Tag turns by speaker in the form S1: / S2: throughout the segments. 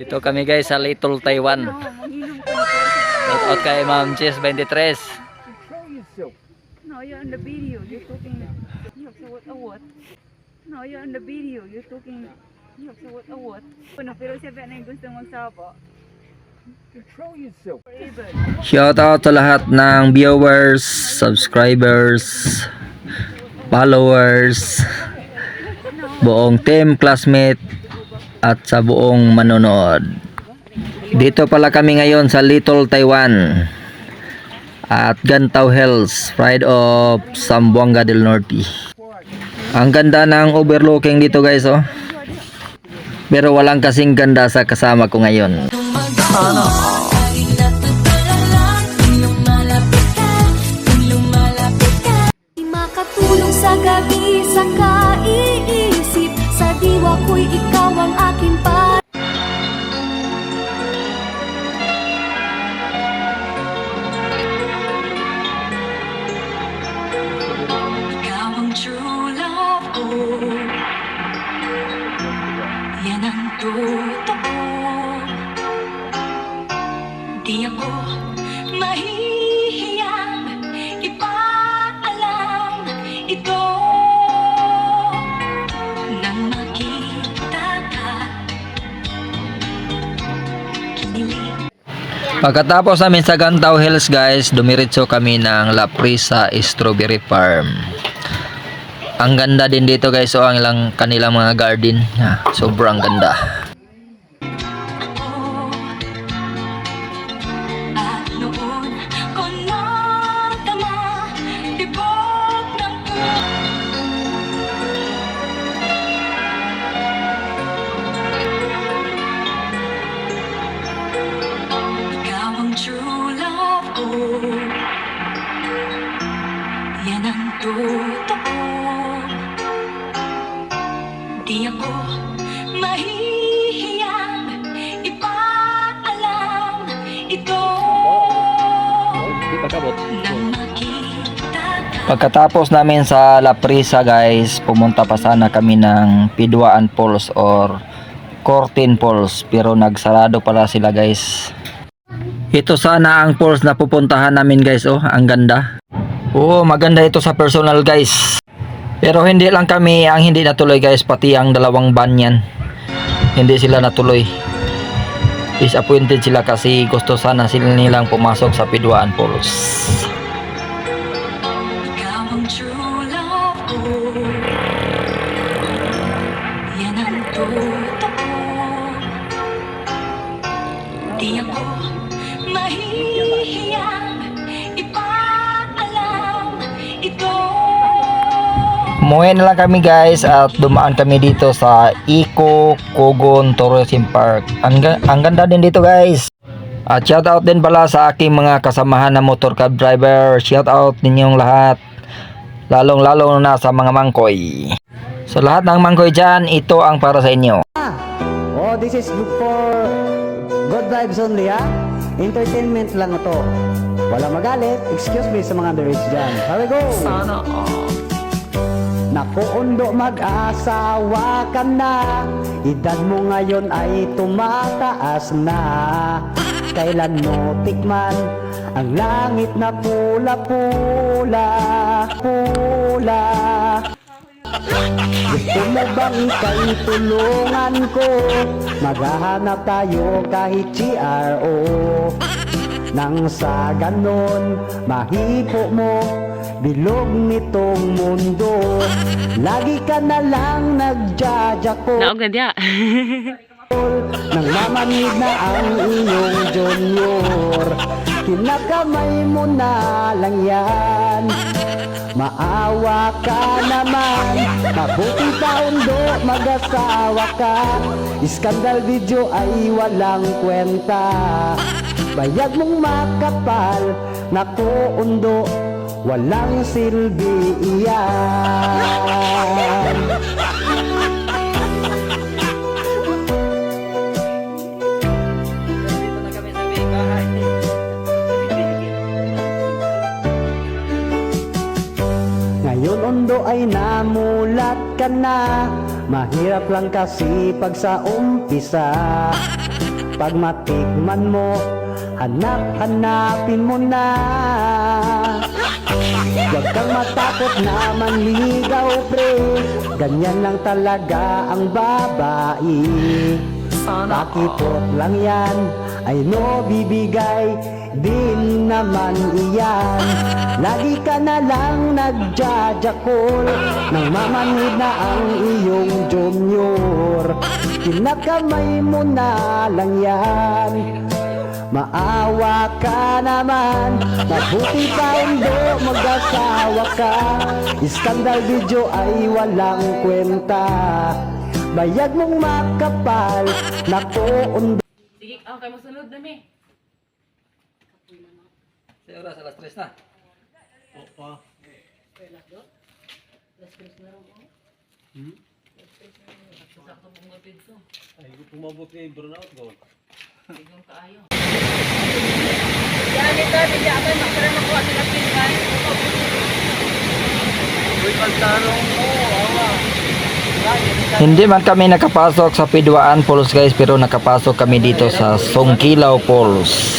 S1: Dito kami guys sa Little Taiwan. Shout out kay Ma'am Jess 23.
S2: No, you're on the video. You're talking. You so what? No, you're on the video. You're talking. You so what? No, pero siya ba na yung gusto magsapa? Control yourself.
S1: Shout out sa lahat ng viewers, subscribers, followers, buong team, classmate, at sa buong manonood. Dito pala kami ngayon sa Little Taiwan at Gantao Hills, Pride of Zamboanga del Norte. Ang ganda ng overlooking dito guys, oh. Pero walang kasing ganda sa kasama ko ngayon.
S3: Makatulong sa gabi sa kaiisip, sa diwa ko'y ikaw ang aking ikaw ang true love ko, yan ang totoo. Di ako mahihiyang ipaalam ito nang makita ka. Kinilig.
S1: Pagkatapos namin sa Gantao Hills guys, dumiretso kami ng La Prisa Strawberry Farm. Ang ganda din dito guys, oh, ang kanilang mga garden. Sobrang ganda.
S3: At noon ko natama, tibok ng ikaw ang true love ko, yan ang totoo. Di ako mahihiyang ipaalam ito nang makita ka.
S1: Pagkatapos namin sa La Prisa guys, pumunta pa sana kami ng Piduaan Falls or Cortin Falls, pero nagsarado pala sila guys. Ito sana ang falls na pupuntahan namin guys, oh, ang ganda. Oo, maganda ito sa personal guys. Pero hindi lang kami ang hindi natuloy guys, pati ang dalawang banyan hindi sila natuloy. Disappointed sila kasi gusto sana sila nilang pumasok sa Piduaan Falls.
S3: Ikaw ang true love ko, yan ang totoo. Di ako mahihiyang ipaalam ito.
S1: Umuwi na lang kami guys at dumaan kami dito sa Eco Cogon Tourism Park. Ang ganda din dito guys. At shout out din pala sa aking mga kasamahan na motor cab driver. Shout out ninyong lahat. Lalong lalo na sa mga mangkoy. So lahat ng mangkoy dyan, ito ang para sa inyo.
S4: Oh, this is good for good vibes only, ha? Entertainment lang ito. Wala magalit. Excuse me sa mga underage dyan. Here we go. Sana Naku, undo, mag-asawa ka na. Edad mo ngayon ay tumataas na. Kailan mo tikman ang langit na pula-pula, pula? Gusto mo bang ika'y tulungan ko? Maghahanap tayo kahit GRO. Nang sa ganon, mahipo mo bilog nitong mundo. Lagi ka na lang nagjajako.
S2: Naugad
S4: Nang mamanid na ang iyong junior, kinakamay mo na lang yan. Maawa ka naman, mabuting paundo, mag-asawa ka. Iskandal video ay walang kwenta. Bayad mong makapal, naku undo, walang silbi iyan. Ngayon undo ay namulat ka na. Mahirap lang kasi pag sa umpisa. pag matikman mo, hanapin mo na. Huwag kang matakot na manligaw, pre. Ganyan lang talaga ang babae. Pakipot lang yan, ay no bibigay din naman iyan. Lagi ka na lang nagjajakol, nang mamanhid na ang iyong junior. Pinakamay mo na lang yan. Maawa ka naman, mabuti pa undo mag-asawa ka. Iskandal video ay walang kwenta, bayad mong makapal, naku undo.
S2: Sige, kayo masunod na mi.
S1: Sa oras, alas 3 na.
S2: Yan ito, hindi ako magkaroon makuha sila pinkan.
S1: Hindi man kami nakapasok sa Pidwaan Falls guys, pero nakapasok kami dito sa Songkilaw Falls.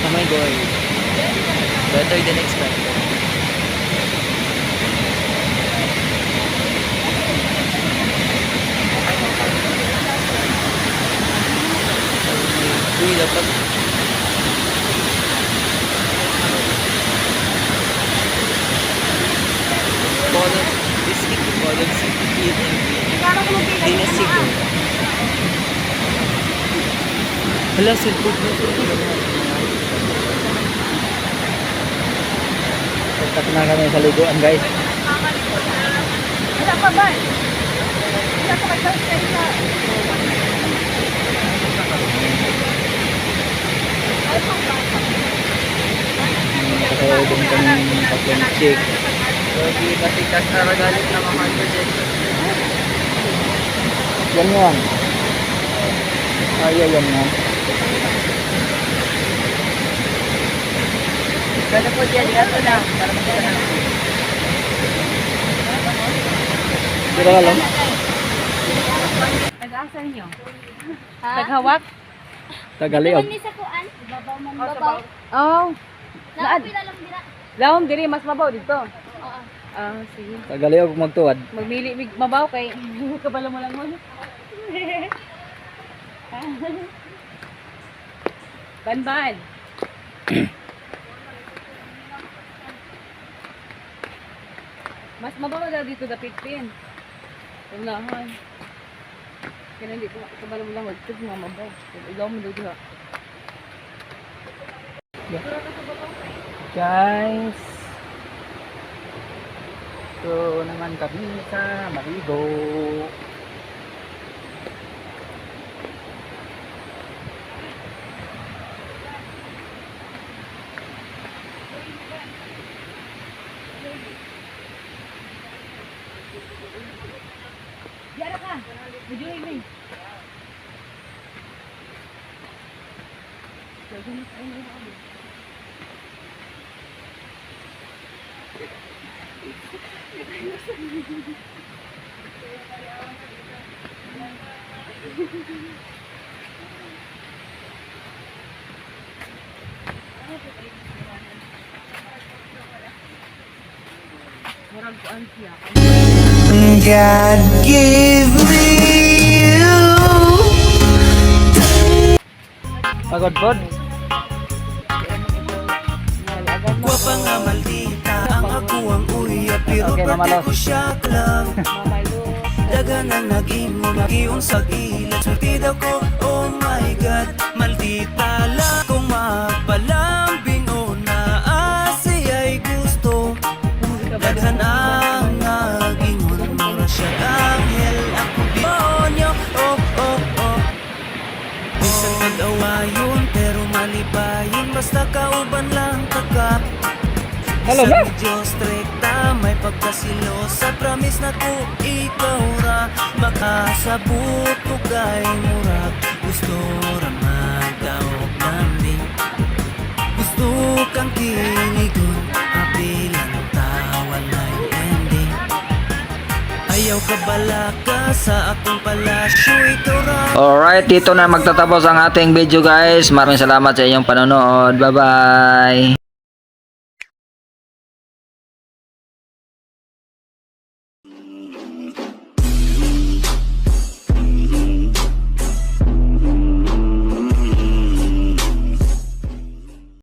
S5: Oh my god. Better than expected. Uy, dapat Pollen, biscuit to pollen, seafood and dinasigo. Hala, seafood na ito.
S1: Pagkat na kami sa liguan guys.
S2: Wala pa ba? Wala pa kayo sa
S1: Kaya doon kami pag-check.
S5: Hindi kasi kasara galit na mga budget.
S1: Yan yan. Ay, yan yan.
S2: Kaya po diyan dito na para makita na.
S1: Pero alam.
S2: Nag-asa niyo? Naghawak?
S1: Tagaliog.
S3: sa kuan, babaw man
S2: Oh,
S3: babaw.
S2: Oh.
S3: Lahat pila lang dira.
S2: Lawom diri mas mabaw dito.
S3: Oo.
S2: Ah, sige.
S1: Tagaliog magtuwad.
S2: Magmili mig mabaw kay kabalo mo lang mo. Ban. Mas mabaw daw dito sa Pitpin. Unahan. Kaya hindi ko kabalo mo lang magtug mga mabaw. Ilaw mo dito ha.
S1: Guys. So naman kami sa Marigo.
S2: Diara ka. Video ini. Murag kuan siya.
S6: God give me you.
S1: Pagod pod.
S6: Wa pa nga maldita ang ako ang uya pero
S1: Okay,
S6: pati
S1: mamalos.
S6: ko siya lang. Dagan ang nag-ingon nagiyon sa gilid Sortida ko, oh my God maldita lang kung magpalambing o naasi ay gusto. Daghan ang nag-ingon mura siya anghel ako demonyo. Oh oh oh. Bisan mag-awayon pero malibayon basta kauban lang kaka.
S1: Hello,
S6: Sa
S1: ma.
S6: Diyos rekta may pagkasilos promise na ko ikaw ra makasabot ko kay murag gusto ra magdaog lambing gusto kang kinigon apilang tawalay ending ayaw ka bala ka sa akong palasyo ikaw ra.
S1: Alright, dito na magtatapos ang ating video guys. Maraming salamat sa inyong panonood. Bye bye.